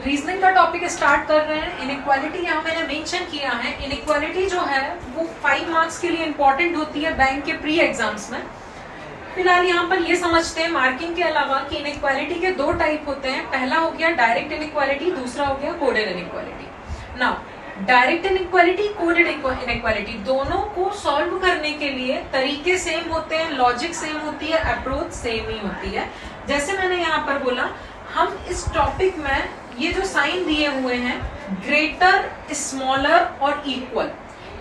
Reasoning का topic start कर रहे हैं। इनइक्वालिटी यहाँ मैंने मेंशन किया है। इनइक्वालिटी जो है वो 5 मार्क्स के लिए इंपॉर्टेंट होती है बैंक के प्री एग्जाम्स में। फिलहाल यहाँ पर ये समझते हैं मार्किंग के अलावा कि इनइक्वालिटी के 2 टाइप होते हैं। पहला हो गया डायरेक्ट इनइक्वालिटी, दूसरा हो गया coded inequality. Now direct inequality, coded inequality दोनों को सॉल्व करने के लिए तरीके सेम होते हैं, लॉजिक सेम होती है, अप्रोच सेम ही होती है। जैसे मैंने यहाँ पर बोला, हम इस टॉपिक में ये जो साइन दिए हुए हैं ग्रेटर, स्मॉलर और इक्वल,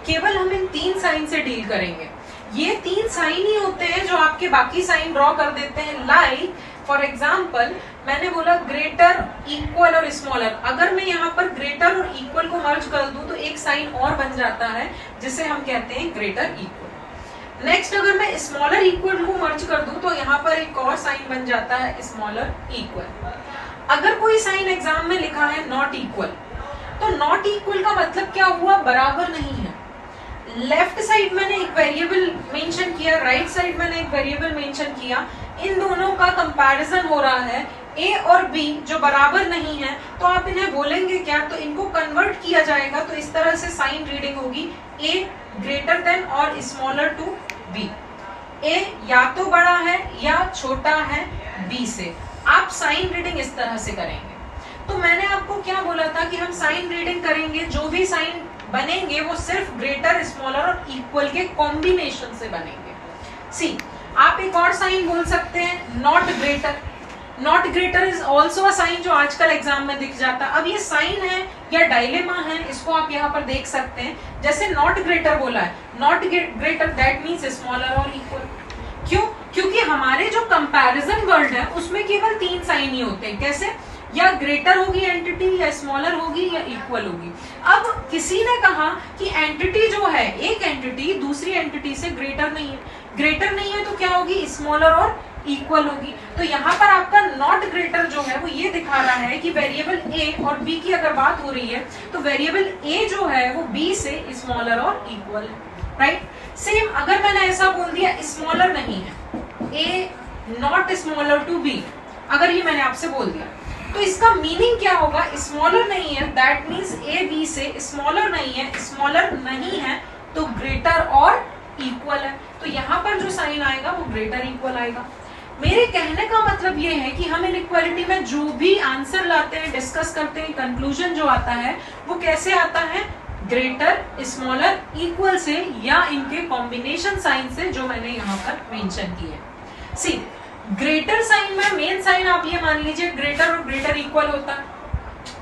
केवल हम इन 3 साइन से डील करेंगे। ये 3 साइन ही होते हैं जो आपके बाकी साइन ड्रॉ कर देते हैं। लाइक फॉर एग्जाम्पल मैंने बोला ग्रेटर, इक्वल और स्मॉलर। अगर मैं यहाँ पर ग्रेटर और इक्वल को मर्ज कर दूं तो एक साइन और बन जाता है जिसे हम कहते हैं ग्रेटर इक्वल। नेक्स्ट अगर मैं स्मॉलर इक्वल को मर्ज कर दूं तो यहाँ पर एक और साइन बन जाता है स्मॉलर इक्वल। अगर कोई साइन एग्जाम में लिखा है नॉट इक्वल, तो नॉट इक्वल का मतलब क्या हुआ? बराबर नहीं है। लेफ्ट साइड मैंने एक वेरिएबल मेंशन किया, राइट साइड मैंने एक वेरिएबल मेंशन किया, इन दोनों का कंपैरिजन हो रहा है ए और बी जो बराबर नहीं है, तो आप इन्हें बोलेंगे क्या? तो इनको कन्वर्ट किया जाएगा। तो इस तरह से साइन रीडिंग होगी ए ग्रेटर देन और स्मॉलर टू बी। ए या तो बड़ा है या छोटा है बी से। आप साइन रीडिंग इस तरह से करेंगे। तो मैंने आपको क्या बोला था कि हम साइन रीडिंग करेंगे, जो भी साइन बनेंगे वो सिर्फ ग्रेटर, स्मॉलर और इक्वल के कॉम्बिनेशन से बनेंगे। सी, आप एक और साइन बोल सकते हैं not greater. Not greater is also a sign जो आजकल एग्जाम में दिख जाता है। अब ये साइन है या डायलेमा है, इसको आप यहाँ पर देख सकते हैं। जैसे नॉट ग्रेटर बोला है, not greater that means smaller और इक्वल। क्यों? क्योंकि हमारे जो कंपैरिजन वर्ड है उसमें केवल 3 साइन ही होते हैं। कैसे? या ग्रेटर होगी एंटिटी, या स्मॉलर होगी, या इक्वल होगी। अब किसी ने कहा कि एंटिटी जो है, एक एंटिटी दूसरी एंटिटी से ग्रेटर नहीं है। ग्रेटर नहीं है तो क्या होगी? स्मॉलर और इक्वल होगी। तो यहाँ पर आपका नॉट ग्रेटर जो है वो ये दिखा रहा है कि वेरिएबल ए और बी की अगर बात हो रही है तो वेरिएबल ए जो है वो बी से स्मॉलर और इक्वल है, राइट? सेम अगर मैंने ऐसा बोल दिया स्मॉलर नहीं है, ए नॉट स्मॉलर टू बी, अगर ये मैंने आपसे बोल दिया तो इसका मीनिंग क्या होगा? स्मॉलर नहीं है दैट मीन्स ए बी से स्मॉलर नहीं है, स्मॉलर नहीं है तो ग्रेटर और इक्वल है। तो यहाँ पर जो साइन आएगा वो ग्रेटर इक्वल आएगा। मेरे कहने का मतलब ये है कि हम इनइक्वालिटी में जो भी आंसर लाते हैं, डिस्कस करते हैं, कंक्लूजन जो आता है वो कैसे आता है? ग्रेटर, स्मॉलर, इक्वल से या इनके कॉम्बिनेशन साइन से, जो मैंने यहाँ पर मेंशन की है। सी, ग्रेटर साइन में मेन साइन आप ये मान लीजिए ग्रेटर और ग्रेटर इक्वल होता है।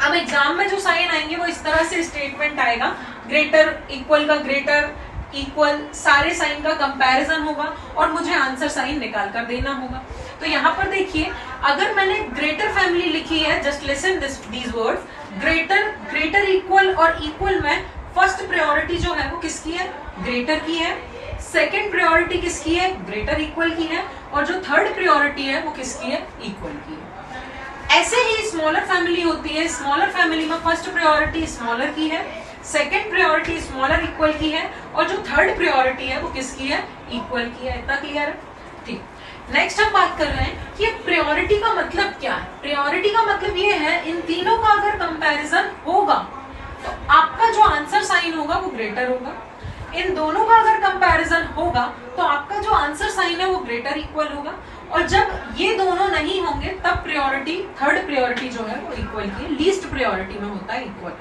अब एग्जाम में जो साइन आएंगे वो इस तरह से स्टेटमेंट आएगा, ग्रेटर इक्वल का ग्रेटर इक्वल सारे साइन का कंपैरिजन होगा और मुझे आंसर साइन निकाल कर देना होगा। तो यहाँ पर देखिए, अगर मैंने ग्रेटर फैमिली लिखी है, just listen these words, greater, greater equal और इक्वल में फर्स्ट प्रायोरिटी जो है वो किसकी है? ग्रेटर की है। सेकेंड प्रायोरिटी किसकी है? ग्रेटर इक्वल की है। और जो थर्ड प्रायोरिटी है वो किसकी है? इक्वल की है। ऐसे ही स्मॉलर फैमिली होती है। स्मॉलर फैमिली में फर्स्ट प्रायोरिटी स्मॉलर की है, सेकेंड प्रायोरिटी स्मॉलर इक्वल की है और जो थर्ड प्रायोरिटी है वो किसकी है? इक्वल की है। इतना क्लियर है? ठीक। नेक्स्ट हम बात कर रहे हैं कि प्रायोरिटी का मतलब क्या है। प्रायोरिटी का मतलब ये है इन तीनों का अगर कंपैरिजन होगा तो आपका जो आंसर साइन होगा वो ग्रेटर होगा। इन दोनों का अगर कंपैरिजन होगा तो आपका जो आंसर साइन है वो ग्रेटर इक्वल होगा। और जब ये दोनों नहीं होंगे तब प्रायोरिटी, थर्ड प्रायोरिटी जो है वो इक्वल की, लीस्ट प्रायोरिटी में होता है इक्वल।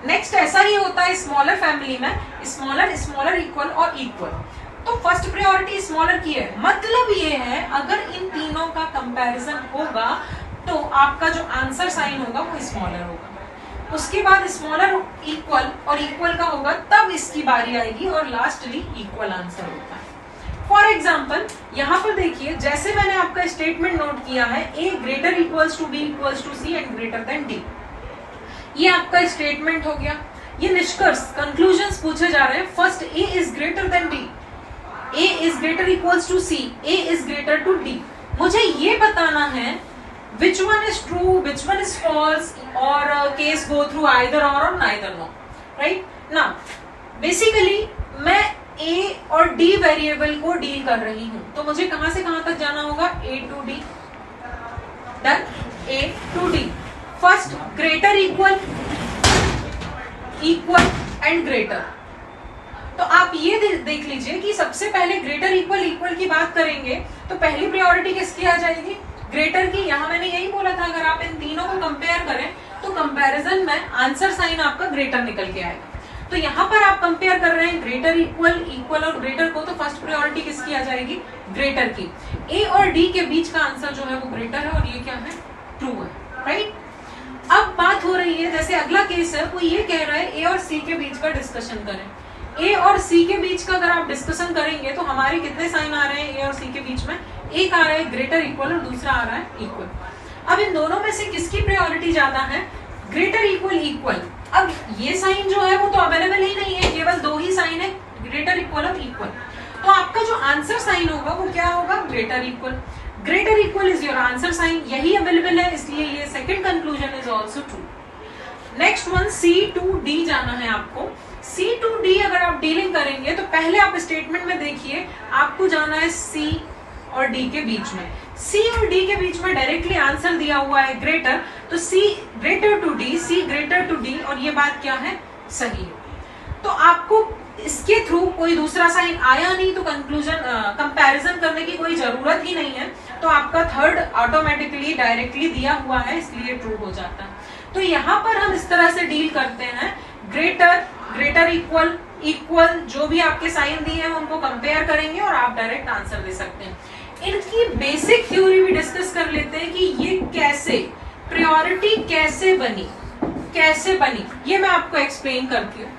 नेक्स्ट ऐसा ही होता है स्मॉलर फैमिली में, स्मॉलर, स्मॉलर इक्वल और इक्वल। तो फर्स्ट प्रायोरिटी स्मॉलर की है, मतलब ये है अगर इन तीनों का कंपैरिजन होगा तो आपका जो आंसर साइन होगा वो स्मॉलर होगा। उसके बाद स्मॉलर इक्वल और इक्वल का होगा तब इसकी बारी आएगी और लास्टली इक्वल आंसर होता है। फॉर एग्जाम्पल यहाँ पर देखिए, जैसे मैंने आपका स्टेटमेंट नोट किया है A greater equals to B equals to C and greater than D, ये आपका स्टेटमेंट हो गया। ये निष्कर्ष, कंक्लूजन्स पूछे जा रहे हैं। First, A is greater than D, A is greater equals to C, A is greater to D. मुझे ये बताना है which one is true, which one is false, or case go through either or neither no, right? Now basically मैं A और D variable को deal कर रही हूँ, तो मुझे कहाँ से कहाँ तक जाना होगा? A to D, done, A to D। First greater equal, equal and greater. तो आप ये देख लीजिए कि सबसे पहले ग्रेटर इक्वल इक्वल की बात करेंगे तो पहली प्रायोरिटी किसकी आ जाएगी, ग्रेटर की। यहां मैंने यही बोला था अगर आप इन तीनों को कंपेयर करें तो कंपैरिजन में आंसर साइन आपका ग्रेटर निकल के आएगा। तो यहाँ पर आप कंपेयर कर रहे हैं ग्रेटर इक्वल, इक्वल और ग्रेटर को, तो फर्स्ट प्रायोरिटी किसकी आ जाएगी, ग्रेटर की। ए और डी के बीच का आंसर जो है वो ग्रेटर है और ये क्या है, ट्रू है, राइट। अब बात हो रही है, जैसे अगला केस है, वो ये कह रहा है ए और सी के बीच का डिस्कशन करें। ए और सी के बीच का अगर आप डिस्कशन करेंगे तो हमारे कितने साइन आ रहे हैं ए और सी के बीच में, एक आ रहा है ग्रेटर इक्वल और दूसरा आ रहा है इक्वल। अब इन दोनों में से किसकी प्रायोरिटी ज्यादा है, ग्रेटर इक्वल इक्वल। अब ये साइन जो है वो तो अवेलेबल ही नहीं है, केवल दो ही साइन है, ग्रेटर इक्वल और इक्वल। तो आपका जो आंसर साइन होगा वो क्या होगा, greater equal. Greater equal is your answer sine, यही अवेलेबल है, इसलिए ये second conclusion is also true. Next one C to D जाना है आपको। C to D अगर आप डीलिंग करेंगे तो पहले आप स्टेटमेंट में देखिए, आपको जाना है C और D के बीच में। C और D के बीच में डायरेक्टली आंसर दिया हुआ है ग्रेटर, तो C greater to D, C greater to D, और ये बात क्या है, सही है। तो आपको इसके थ्रू कोई दूसरा साइन आया नहीं तो कंक्लूजन कंपैरिजन करने की कोई जरूरत ही नहीं है, तो आपका थर्ड ऑटोमेटिकली डायरेक्टली दिया हुआ है, इसलिए ट्रू हो जाता है। तो यहाँ पर हम इस तरह से डील करते हैं, ग्रेटर, ग्रेटर इक्वल, इक्वल, जो भी आपके साइन दिए हैं उनको कंपेयर करेंगे और आप डायरेक्ट आंसर दे सकते हैं। इनकी बेसिक थ्योरी भी डिस्कस कर लेते हैं कि ये कैसे प्रायोरिटी कैसे बनी, ये मैं आपको एक्सप्लेन करती हूँ।